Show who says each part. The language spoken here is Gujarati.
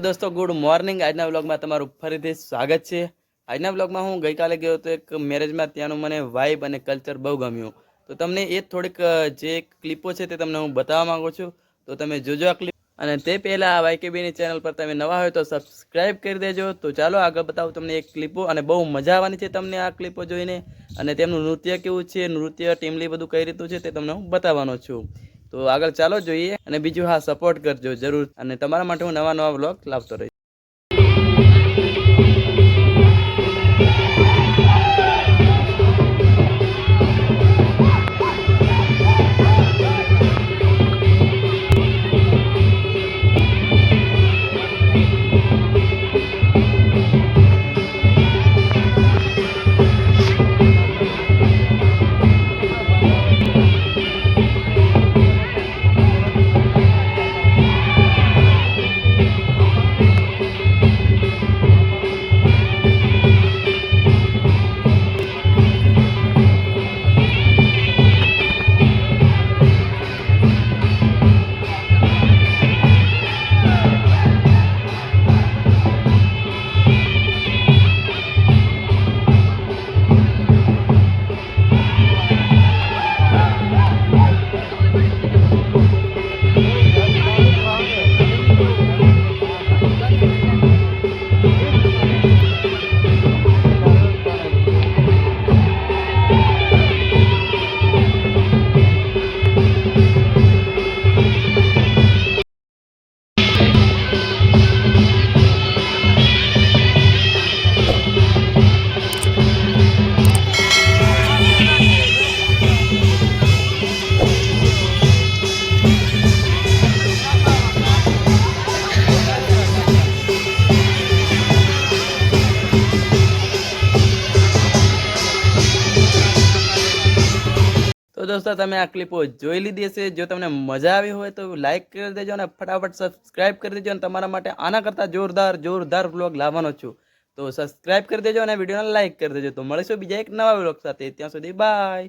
Speaker 1: दोस्तों गुड मॉर्निंग। આજના વ્લોગમાં તમારું ફરીથી સ્વાગત છે। આજના વ્લોગમાં હું ગઈકાલે ગયો તો એક મેરેજમાં, ત્યાંનું મને વાઇબ અને કલ્ચર બહુ ગમ્યું। તો તમને એ થોડીક જે ક્લિપો છે તે તમને હું બતાવવા માંગુ છું, તો તમે જોજો આ ક્લિપ। અને તે પહેલા આ વાયકેબીની ચેનલ પર તમે નવા હોય તો સબસ્ક્રાઇબ કરી દેજો। તો ચાલો આગળ બતાવું તમને એક ક્લિપો, અને બહુ મજા આવવાની છે તમને આ ક્લિપો જોઈને। અને તેમનું નૃત્ય કેવું છે, નૃત્ય ટીમલી બધું કઈ રીતનું છે તે તમને હું બતાવવાનો છું। તો આગળ ચાલો જોઈએ। અને બીજું હા, સપોર્ટ કરજો જરૂર, અને તમારા માટે હું નવા નવા વ્લોગ લાવતો રહીશ। तो दोस्तों તમે આ ક્લિપો જોઈ લીધી હશે। જો તમને મજા આવી હોય તો લાઈક કરી દેજો અને ફટાફટ સબસ્ક્રાઇબ કરી દેજો। અને તમારા માટે આના કરતા જોરદાર વ્લોગ લાવવાનો છું, તો સબસ્ક્રાઇબ કરી દેજો અને વિડીયોને લાઈક કરી દેજો। તો મળીશું બીજા એક નવા વ્લોગ સાથે, ત્યાં સુધી બાય।